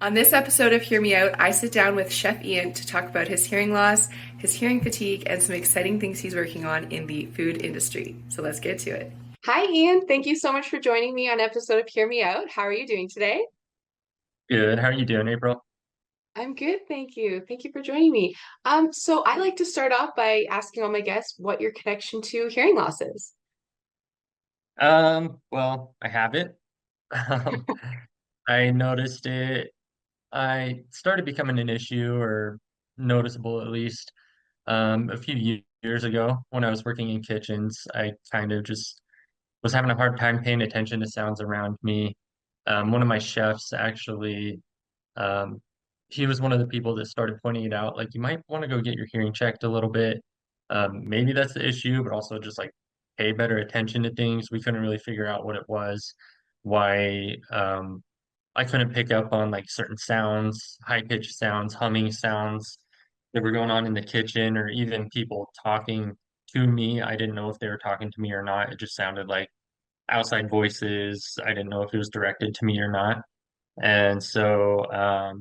On this episode of Hear Me Out, I sit down with Chef Ian to talk about his hearing loss, his hearing fatigue, and some exciting things he's working on in the food industry. So let's get to it. Hi, Ian. Thank you so much for joining me on an episode of Hear Me Out. How are you doing today? Good. How are you doing, April? I'm good, thank you. Thank you for joining me. So I like to start off by asking all my guests what your connection to hearing loss is. Well, I have it. Um, I noticed it. I started becoming an issue or noticeable at least a few years ago when I was working in kitchens. I kind of just was having a hard time paying attention to sounds around me. One of my chefs actually, um, he was one of the people that started pointing it out, like you might want to go get your hearing checked a little bit. Maybe that's the issue, but also just like pay better attention to things. We couldn't really figure out what it was, why I couldn't pick up on like certain sounds, high-pitched sounds, humming sounds that were going on in the kitchen, or even people talking to me. I didn't know if they were talking to me or not. It just sounded like outside voices. I didn't know if it was directed to me or not. And so I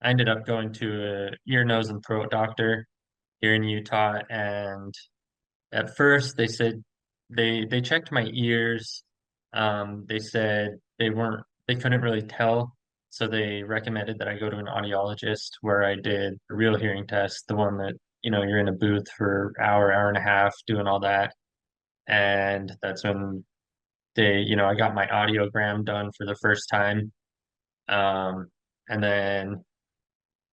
ended up going to a ear, nose, and throat doctor here in Utah. And at first, they said they checked my ears. They said they couldn't really tell, so they recommended that I go to an audiologist where I did a real hearing test, the one that you're in a booth for hour and a half doing all that. And that's when I got my audiogram done for the first time. Um, and then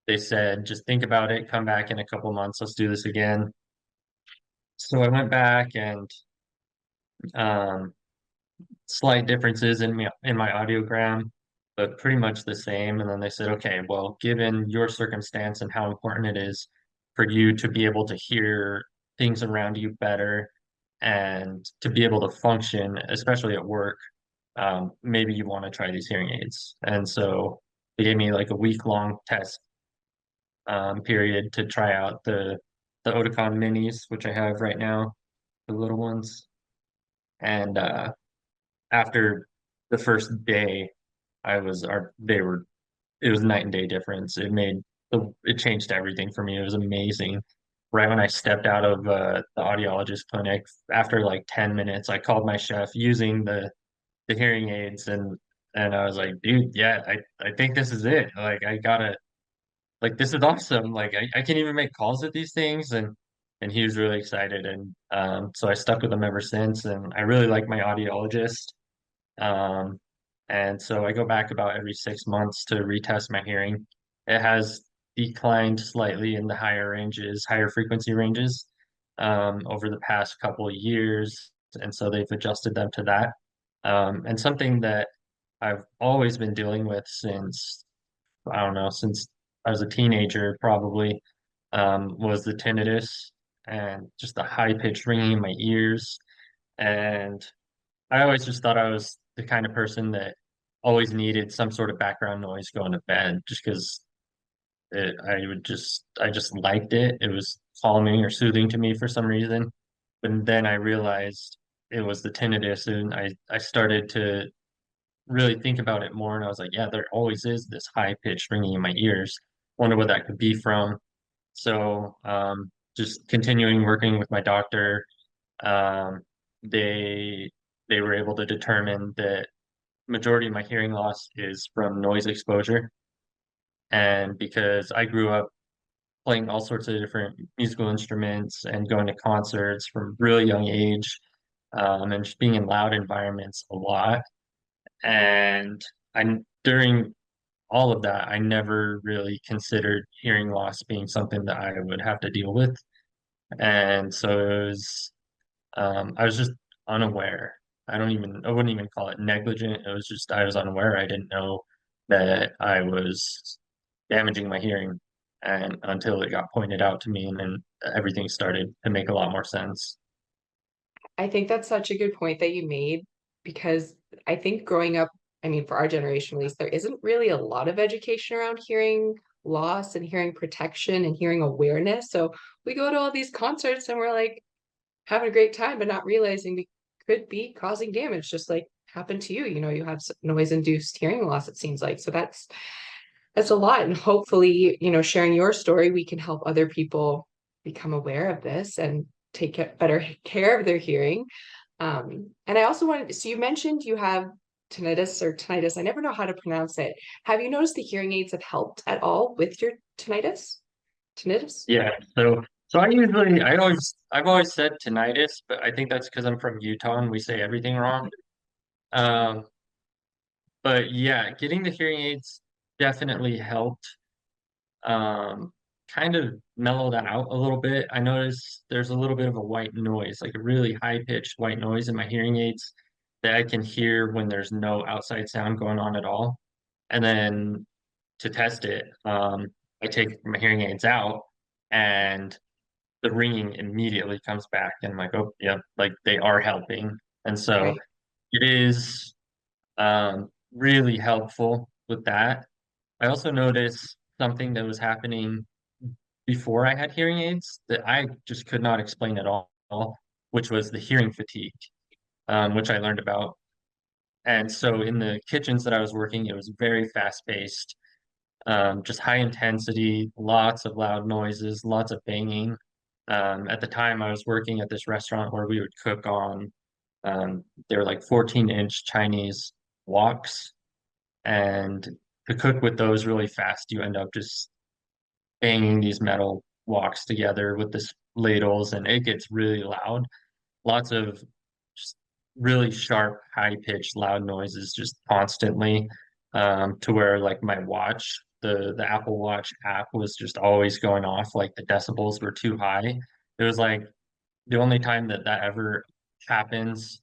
they said, just think about it, come back in a couple months, let's do this again. So I went back and um, slight differences in my audiogram, but pretty much the same. And then they said, okay, well, given your circumstance and how important it is for you to be able to hear things around you better and to be able to function, especially at work, maybe you want to try these hearing aids. And so they gave me like a week-long test period to try out the Oticon Minis, which I have right now, the little ones. And after the first day, they were it was night and day difference. It changed everything for me. It was amazing. Right when I stepped out of the audiologist clinic, after like 10 minutes, I called my chef using the hearing aids, and I was like, dude, yeah, I think this is it. Like I gotta like this is awesome. Like I can't even make calls at these things, and he was really excited, and so I stuck with him ever since, and I really like my audiologist. Um, and so I go back about every 6 months to retest my hearing. It has declined slightly in the higher ranges, higher frequency ranges, over the past couple of years, and so they've adjusted them to that. And something that I've always been dealing with since I don't know, since I was a teenager, probably, was the tinnitus and just the high pitched ringing in my ears. And I always just thought I was the kind of person that always needed some sort of background noise going to bed, just because I just liked it. It was calming or soothing to me for some reason. But then I realized it was the tinnitus, and I started to really think about it more, and I was like, yeah, there always is this high pitched ringing in my ears. Wonder what that could be from. So just continuing working with my doctor, um, they they were able to determine that majority of my hearing loss is from noise exposure. And because I grew up playing all sorts of different musical instruments and going to concerts from really young age, and just being in loud environments a lot. And during all of that, I never really considered hearing loss being something that I would have to deal with. And so I was just unaware. I wouldn't even call it negligent. It was just, I was unaware. I didn't know that I was damaging my hearing, and until it got pointed out to me, and then everything started to make a lot more sense. I think that's such a good point that you made because I think growing up, I mean, for our generation at least, there isn't really a lot of education around hearing loss and hearing protection and hearing awareness. So we go to all these concerts and we're like having a great time, but not realizing we could be causing damage, just like happened to you. You know, you have noise induced hearing loss, it seems like. So That's a lot. And hopefully, sharing your story, we can help other people become aware of this and take better care of their hearing. And I also wanted, so you mentioned you have tinnitus or tinnitus. I never know how to pronounce it. Have you noticed the hearing aids have helped at all with your tinnitus? Tinnitus? Yeah. So I've always said tinnitus, but I think that's because I'm from Utah and we say everything wrong. Um, but yeah, getting the hearing aids definitely helped kind of mellow that out a little bit. I noticed there's a little bit of a white noise, like a really high-pitched white noise in my hearing aids that I can hear when there's no outside sound going on at all. And then to test it, I take my hearing aids out and the ringing immediately comes back and I'm like, oh, yeah, like they are helping. And so Right. it is really helpful with that. I also noticed something that was happening before I had hearing aids that I just could not explain at all, which was the hearing fatigue, which I learned about. And so in the kitchens that I was working, it was very fast paced, just high intensity, lots of loud noises, lots of banging. At the time, I was working at this restaurant where we would cook on, they were like 14-inch Chinese woks. And to cook with those really fast, you end up just banging these metal woks together with this ladles, and it gets really loud. Lots of just really sharp, high-pitched, loud noises just constantly, to where like my watch, the Apple Watch app was just always going off, like the decibels were too high. It was like the only time that that ever happens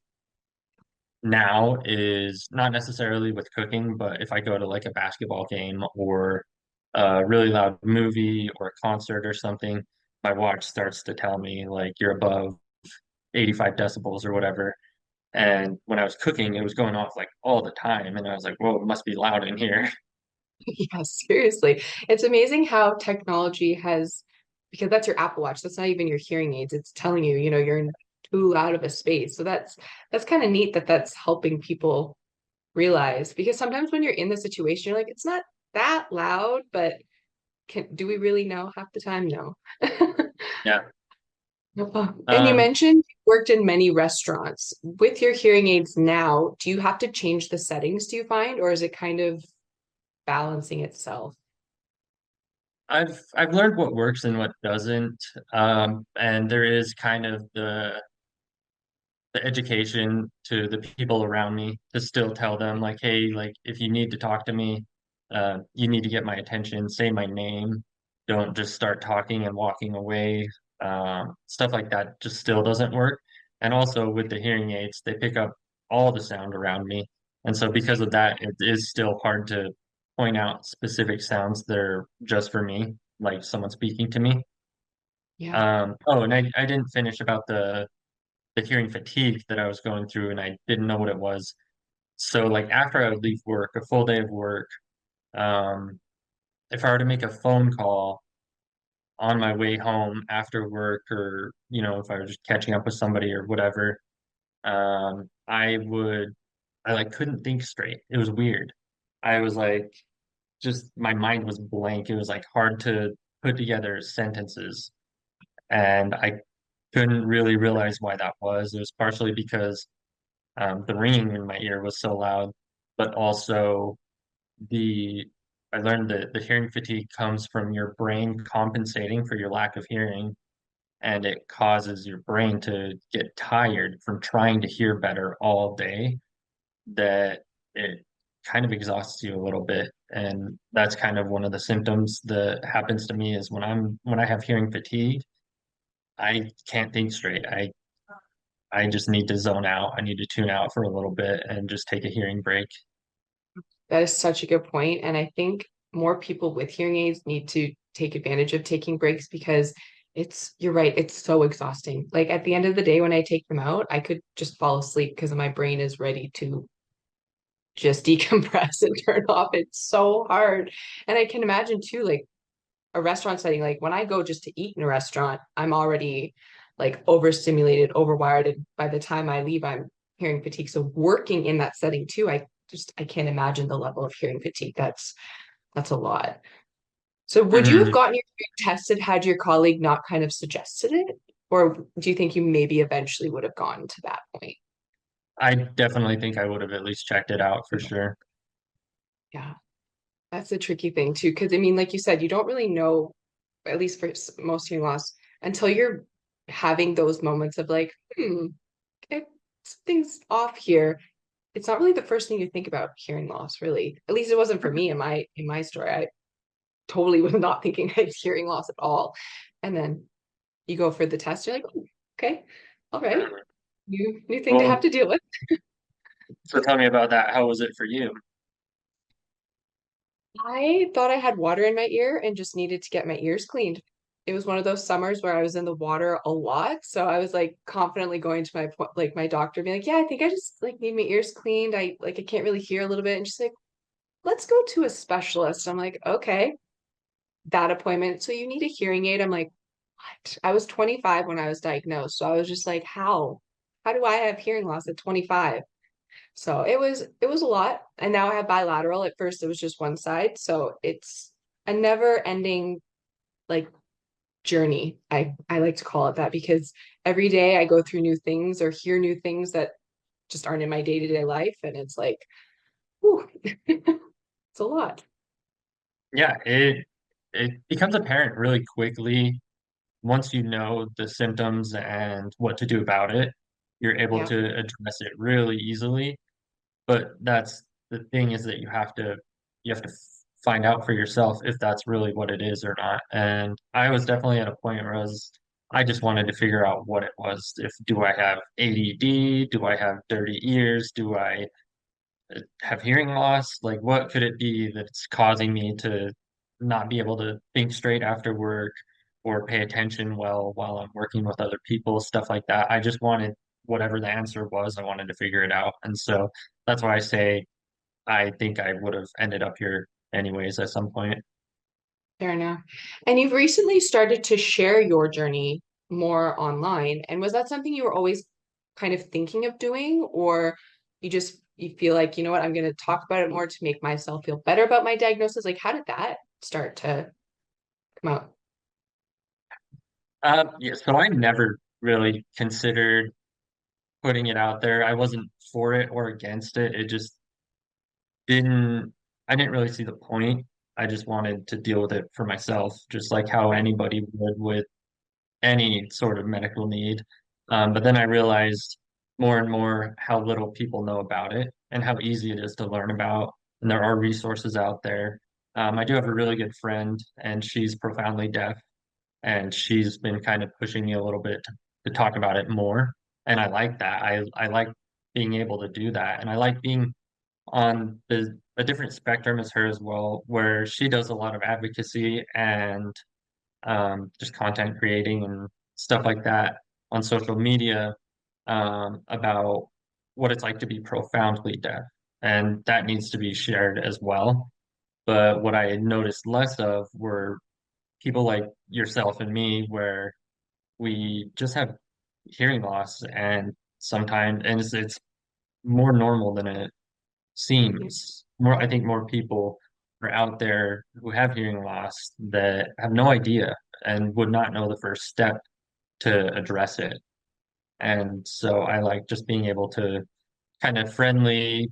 now is not necessarily with cooking, but if I go to like a basketball game or a really loud movie or a concert or something, my watch starts to tell me like you're above 85 decibels or whatever. And when I was cooking, it was going off like all the time. And I was like, whoa, it must be loud in here. Yeah, seriously. It's amazing how technology has, because that's your Apple Watch. That's not even your hearing aids. It's telling you, you're in too loud of a space. So that's kind of neat that that's helping people realize, because sometimes when you're in the situation, you're like, it's not that loud, but do we really know half the time? No. Yeah. And you Um, mentioned you worked in many restaurants. With your hearing aids now, do you have to change the settings, do you find, or is it kind of balancing itself? I've learned what works and what doesn't. And there is kind of the education to the people around me to still tell them like, hey, like if you need to talk to me, you need to get my attention, say my name, don't just start talking and walking away. Stuff like that just still doesn't work. And also with the hearing aids, they pick up all the sound around me. And so because of that, it is still hard to point out specific sounds that are just for me, like someone speaking to me. Yeah. Oh, and I didn't finish about the hearing fatigue that I was going through and I didn't know what it was. So like after I would leave work, a full day of work, um, if I were to make a phone call on my way home after work or, if I was just catching up with somebody or whatever, I like couldn't think straight. It was weird. I was like, just my mind was blank. It was like hard to put together sentences. And I couldn't really realize why that was. It was partially because the ringing in my ear was so loud, but also the I learned that the hearing fatigue comes from your brain compensating for your lack of hearing, and it causes your brain to get tired from trying to hear better all day, that it kind of exhausts you a little bit. And that's kind of one of the symptoms that happens to me is when I have hearing fatigue, I can't think straight. I just need to zone out. I need to tune out for a little bit and just take a hearing break. That is such a good point. And I think more people with hearing aids need to take advantage of taking breaks because you're right, it's so exhausting. Like at the end of the day, when I take them out, I could just fall asleep because my brain is ready to just decompress and turn off. It's so hard. And I can imagine too, like a restaurant setting, like when I go just to eat in a restaurant, I'm already like overstimulated, overwired. And by the time I leave, I'm hearing fatigue. So working in that setting too, I can't imagine the level of hearing fatigue That's a lot. So would you have Mhm. gotten your hearing tested had your colleague not kind of suggested it? Or do you think you maybe eventually would have gotten to that point? I definitely think I would have at least checked it out for Yeah. sure. Yeah. That's the tricky thing too. Because I mean, like you said, you don't really know, at least for most hearing loss, until you're having those moments of like, okay, something's off here. It's not really the first thing you think about hearing loss, really. At least it wasn't for me in my story. I totally was not thinking I had hearing loss at all. And then you go for the test, you're like, oh, okay, all right, Mhm. new thing to have Well, to deal with. so tell me about that. How was it for you? I thought I had water in my ear and just needed to get my ears cleaned. It was one of those summers where I was in the water a lot, so I was like confidently going to my doctor, being like, "Yeah, I think I just like need my ears cleaned. I can't really hear a little bit." And she's like, "Let's go to a specialist." I'm like, "Okay." That appointment. So you need a hearing aid. I'm like, "What?" I was 25 when I was diagnosed, so I was just like, "How? How do I have hearing loss at 25?" So it was a lot. And now I have bilateral. At first it was just one side. So it's a never ending like journey. I like to call it that because every day I go through new things or hear new things that just aren't in my day-to-day life. And it's like, whew, it's a lot. Yeah, it becomes apparent really quickly once you know the symptoms and what to do about it. You're able Yeah, to address it really easily. But that's the thing is that you have to find out for yourself if that's really what it is or not. And I was definitely at a point where I just wanted to figure out what it was. If do I have ADD? Do I have dirty ears? Do I have hearing loss? Like what could it be that's causing me to not be able to think straight after work or pay attention well while I'm working with other people, stuff like that. I just wanted whatever the answer was, I wanted to figure it out. And so that's why I say I think I would have ended up here anyways at some point. fair enough. And you've recently started to share your journey more online. And was that something you were always kind of thinking of doing, or you feel like, you know what, I'm going to talk about it more to make myself feel better about my diagnosis? Like, how did that start to come out? Yeah, so I never really considered putting it out there. I wasn't for it or against it. It just didn't, I didn't really see the point. I just wanted to deal with it for myself, just like how Right. anybody would with any sort of medical need. But then I realized more and more how little people know about it and how easy it is to learn about. And there are resources out there. I do have a really good friend, and she's profoundly deaf, and she's been kind of pushing me a little bit to talk about it more. And I like that. I like being able to do that, and I like being on a different spectrum as her as well, where she does a lot of advocacy and just content creating and stuff like that on social media about what it's like to be profoundly deaf. And that needs to be shared as well. But what I noticed less of were people like yourself and me, where we just have hearing loss and sometimes, and it's more normal than it seems. More, I think more people are out there who have hearing loss that have no idea and would not know the first step to address it. And so I like just being able to kind of friendly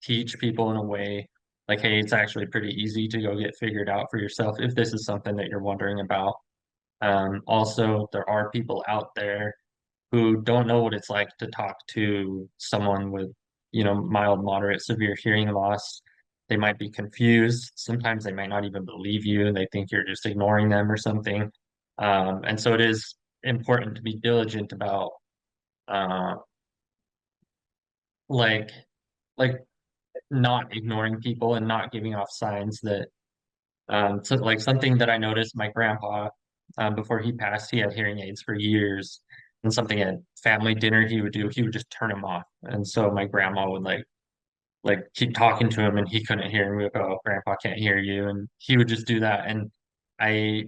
teach people in a way like, hey, it's actually pretty easy to go get figured out for yourself if this is something that you're wondering about. Also, there are people out there who don't know what it's like to talk to someone with, mild, moderate, severe hearing loss. They might be confused. Sometimes they might not even believe you. They think you're just ignoring them or something. And so it is important to be diligent about, uh, like, like not ignoring people and not giving off signs that, so like something that I noticed my grandpa, before he passed, he had hearing aids for years. And something at family dinner he would do, he would just turn them off. And so my grandma would like keep talking to him and he couldn't hear him. We would go, "Oh, grandpa can't hear you." And he would just do that. And I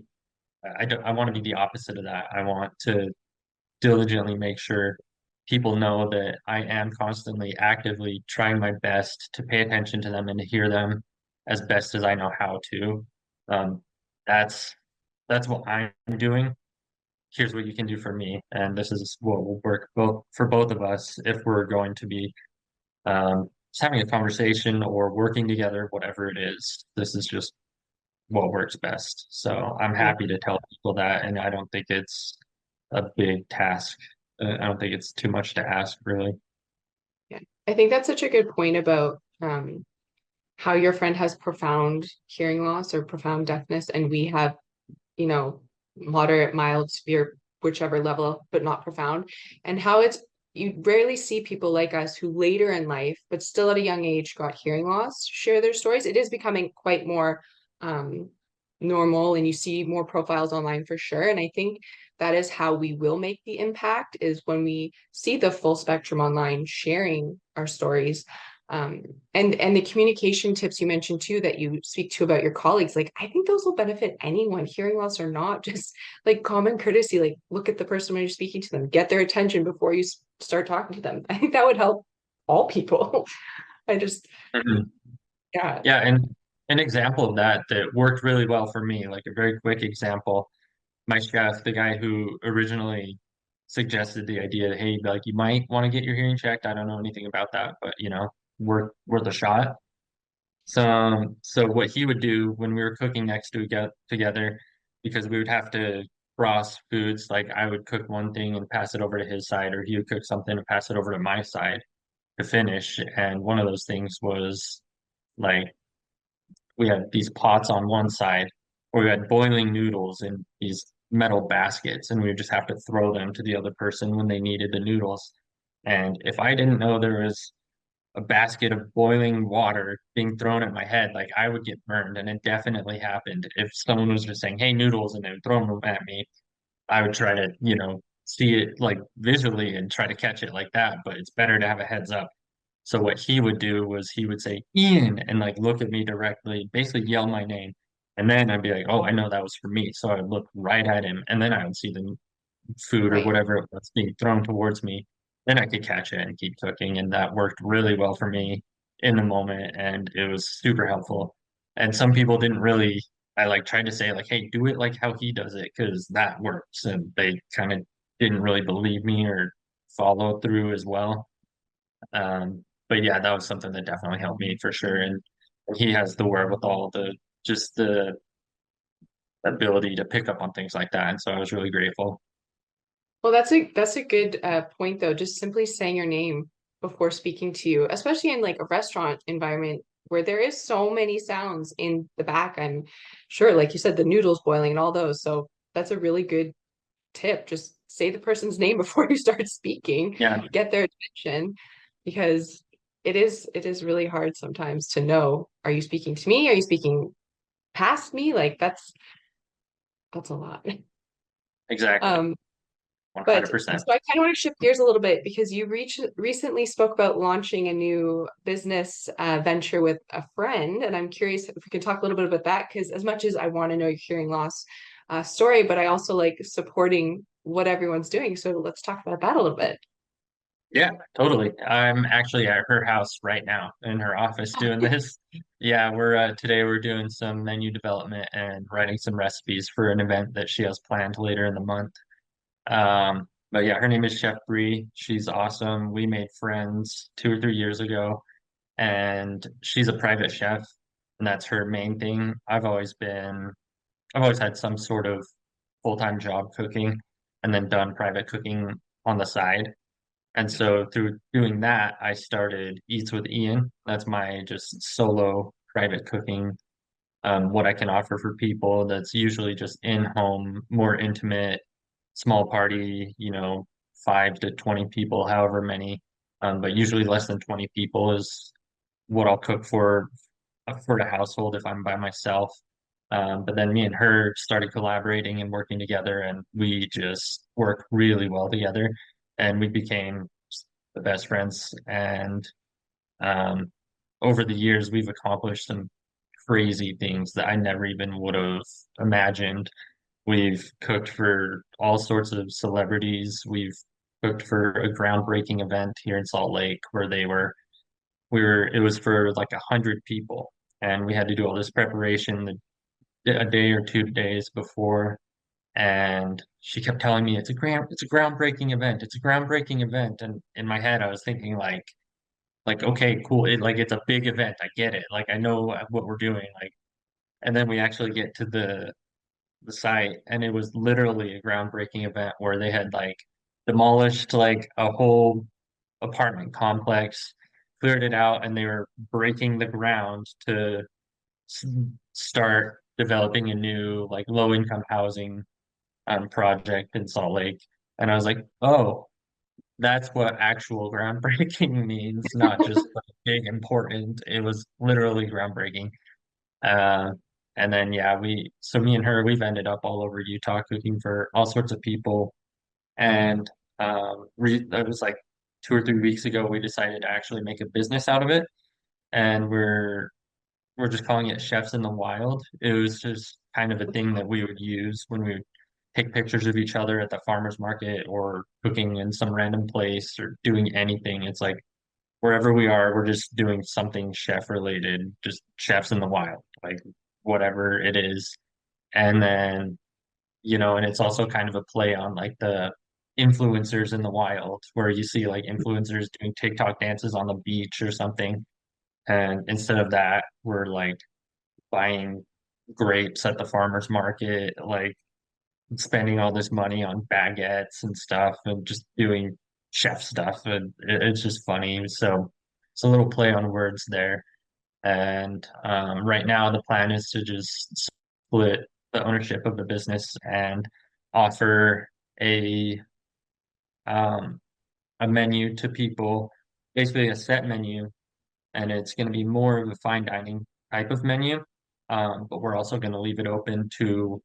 I want to be the opposite of that. I want to diligently make sure people know that I am constantly actively trying my best to pay attention to them and to hear them as best as I know how to. Um, that's that's what I'm doing. Here's what you can do for me, and this is what will work both for both of us if we're going to be just having a conversation or working together, whatever it is. This is just what works best. So I'm Yeah. happy to tell people that, and I don't think it's a big task. I don't think it's too much to ask, really. Yeah. I think that's such a good point about how your friend has profound hearing loss or profound deafness, and we have, you know, moderate, mild, severe, whichever level, but not profound. And how it's, you rarely see people like us who later in life, but still at a young age, got hearing loss, share their stories. It is becoming quite more um, normal, and you see more profiles online for sure. And I think that is how we will make the impact, is when we see the full spectrum online sharing our stories. um, and the communication tips you mentioned too, that you speak to about your colleagues, like I think those will benefit anyone, hearing loss or not. Just like common courtesy, like look at the person when you're speaking to them, get their attention before you start talking to them. I think that would help all people. I just, Mhm. yeah. Yeah, and an example of that that worked really well for me, like a very quick example, my chef, the guy who originally suggested the idea that, hey, like you might want to get your hearing checked. I don't know anything about that, but worth a shot. So what he would do when we were cooking next to get together, because we would have to cross foods, like I would cook one thing and pass it over to his side, or he would cook something and pass it over to my side to finish. And one of those things was like we had these pots on one side where we had boiling noodles in these metal baskets, and we would just have to throw them to the other person when they needed the noodles. And if I didn't know there was a basket of boiling water being thrown at my head, like I would get burned. And it definitely happened. If someone was just saying, "Hey, noodles," and they would throw them at me, I would try to, see it like visually and try to catch it like that. But it's better to have a heads up. So what he would do was he would say, "Ian," and like look at me directly, basically yell my name. And then I'd be like, "Oh, I know that was for me." So I would look right at him, and then I would see the food or Right. whatever it was being thrown towards me, then I could catch it and keep cooking. And that worked really well for me in the moment. And it was super helpful. And some people didn't really, I like tried to say, like, hey, do it like how he does it, because that works. And they kind of didn't really believe me or follow through as well. But yeah, that was something that definitely helped me for sure. And he has the wherewithal, just the ability to pick up on things like that. And so I was really grateful. Well, that's a good point though. Just simply saying your name before speaking to you, especially in like a restaurant environment where there is so many sounds in the back. I'm sure, like you said, the noodles boiling and all those. So that's a really good tip. Just say the person's name before you start speaking, Yeah, get their attention, because it is really hard sometimes to know, are you speaking to me? Are you speaking past me? Like that's a lot. exactly. Um, but 100%. so I kind of want to shift gears a little bit, because you recently spoke about launching a new business venture with a friend, and I'm curious if we could talk a little bit about that. Because as much as I want to know your hearing loss story, but I also like supporting what everyone's doing. So let's talk about that a little bit. Yeah, totally. I'm actually at her house right now in her office doing this. Yeah, we're today we're doing some menu development and writing some recipes for an event that she has planned later in the month. But yeah, her name is Chef Bree. She's awesome. We made friends 2 or 3 years ago, and she's a private chef, and that's her main thing. I've always had some sort of full-time job cooking and then done private cooking on the side. And so through doing that, I started Eats with Ian. That's my just solo private cooking, what I can offer for people. That's usually just in home, more intimate, small party, 5 to 20 people, however many, but usually less than 20 people is what I'll cook for the household if I'm by myself. But then me and her started collaborating and working together, and we just work really well together, and we became the best friends. And um, over the years, we've accomplished some crazy things that I never even would have imagined. We've cooked for all sorts of celebrities. We've cooked for a groundbreaking event here in Salt Lake where it was for like 100 people. and we had to do all this preparation a day or 2 days before. And she kept telling me it's a groundbreaking event. It's a groundbreaking event. And in my head, I was thinking like okay, cool. It's a big event. I get it. Like I know what we're doing. Like, and then we actually get to the site, and it was literally a groundbreaking event where they had like demolished like a whole apartment complex, cleared it out, and they were breaking the ground to s- start developing a new like low income housing project in Salt Lake. And I was like, oh, that's what actual groundbreaking means, not just like big important. It was literally groundbreaking. Uh, and then yeah, so me and her, we've ended up all over Utah cooking for all sorts of people. And it was like 2 or 3 weeks ago, we decided to actually make a business out of it. And we're just calling it Chefs in the Wild. It was just kind of a thing that we would use when we would take pictures of each other at the farmer's market or cooking in some random place or doing anything. It's like wherever we are, we're just doing something chef related, just chefs in the wild, like whatever it is. And then, and it's also kind of a play on like the influencers in the wild, where you see like influencers doing TikTok dances on the beach or something. And instead of that, we're like buying grapes at the farmer's market, like spending all this money on baguettes and stuff and just doing chef stuff. And it's just funny. So it's a little play on words there. And right now, the plan is to just split the ownership of the business and offer a um, a menu to people, basically a set menu, and it's going to be more of a fine dining type of menu. But we're also going to leave it open to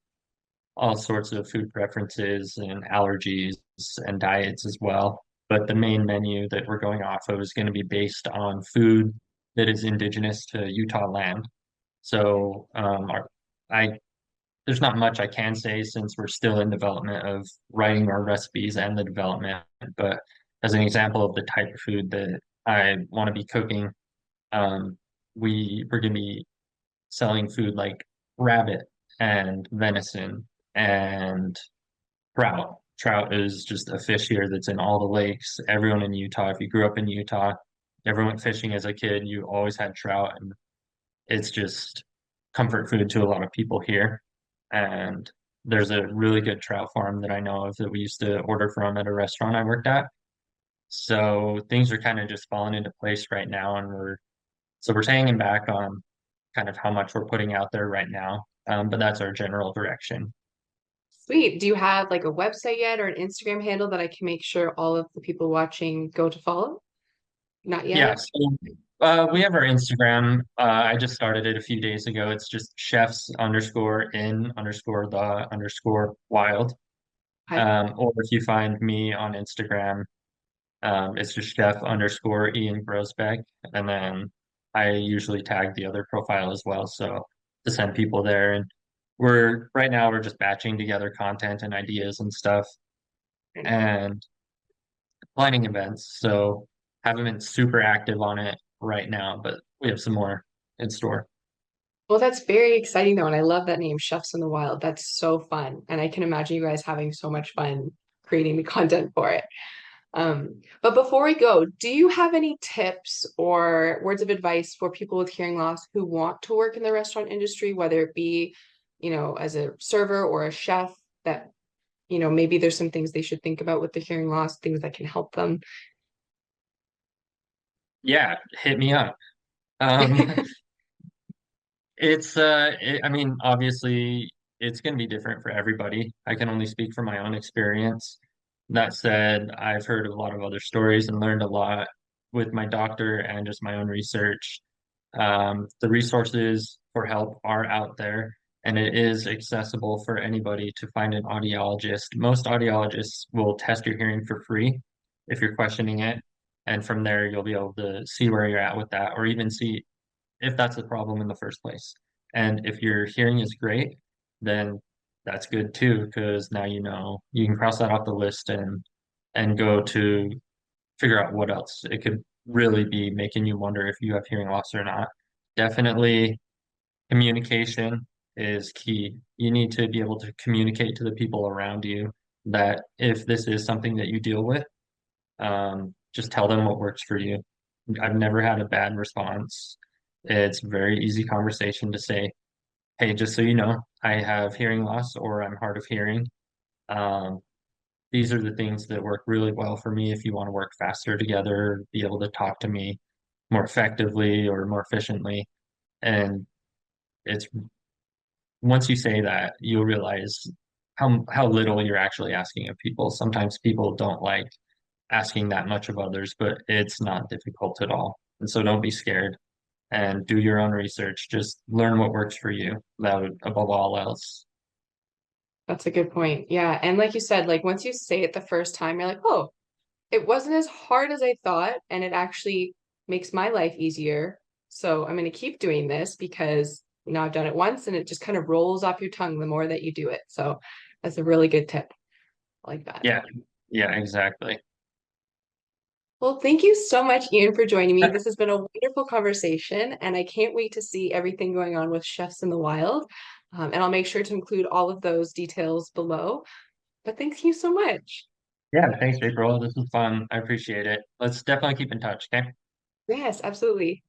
all sorts of food preferences and allergies and diets as well. But the main menu that we're going off of is going to be based on food that is indigenous to Utah land. So I there's not much I can say since we're still in development of writing our recipes and the development. But as an example of the type of food that I want to be cooking, um, we're going to be selling food like rabbit and venison and trout. Trout is just a fish here that's in all the lakes. Everyone in Utah, if you grew up in Utah, ever went fishing as a kid, you always had trout, and it's just comfort food to a lot of people here. And there's a really good trout farm that I know of that we used to order from at a restaurant I worked at. So things are kind of just falling into place right now, and we're hanging back on kind of how much we're putting out there right now. But that's our general direction. Sweet. Do you have like a website yet or an Instagram handle that I can make sure all of the people watching go to follow? Not Yeah, yet. so we have our Instagram. I just started it a few days ago. It's just chefs underscore in underscore the underscore wild. Hi. Or if you find me on Instagram, it's just chef underscore Ian Grosbeck. And then I usually tag the other profile as well. So to send people there. And right now we're just batching together content and ideas and stuff and planning events. So haven't been super active on it right now, but we have some more in store. Well, that's very exciting though, and I love that name, Chefs in the Wild. That's so fun. And I can imagine you guys having so much fun creating the content for it. But before we go, do you have any tips or words of advice for people with hearing loss who want to work in the restaurant industry, whether it be, as a server or a chef, that, maybe there's some things they should think about with the hearing loss, things that can help them? Yeah, hit me up. Um, I mean, obviously it's going to be different for everybody. I can only speak from my own experience. That said, I've heard a lot of other stories and learned a lot with my doctor and just my own research. The resources for help are out there, and it is accessible for anybody to find an audiologist. Most audiologists will test your hearing for free if you're questioning it, and from there you'll be able to see where you're at with that, or even see if that's the problem in the first place. And if your hearing is great, then that's good too, because now you can cross that off the list and go to figure out what else it could really be making you wonder if you have hearing loss or not. Definitely Communication is key. You need to be able to communicate to the people around you that if this is something that you deal with, just tell them what works for you. I've never had a bad response. It's a very easy conversation to say, hey, just so you know, I have hearing loss or I'm hard of hearing. Um, these are the things that work really well for me if you want to work faster together, be able to talk to me more effectively or more efficiently. And it's once you say that, you'll realize how little you're actually asking of people. Sometimes people don't like asking that much of others, but it's not difficult at all. And so don't be scared and do your own research. Just learn what works for you. That would above all else. That's a good point. Yeah. And like you said, like once you say it the first time, you're like, oh, it wasn't as hard as I thought, and it actually makes my life easier. So I'm going to keep doing this because I've done it once and it just kind of rolls off your tongue the more that you do it. So that's a really good tip. I like that. Yeah. Yeah, exactly. Well, thank you so much, Ian, for joining me. This has been a wonderful conversation, and I can't wait to see everything going on with Chefs in the Wild. And I'll make sure to include all of those details below. But thank you so much. Yeah, thanks, April. This was fun. I appreciate it. Let's definitely keep in touch, okay? Yes, absolutely.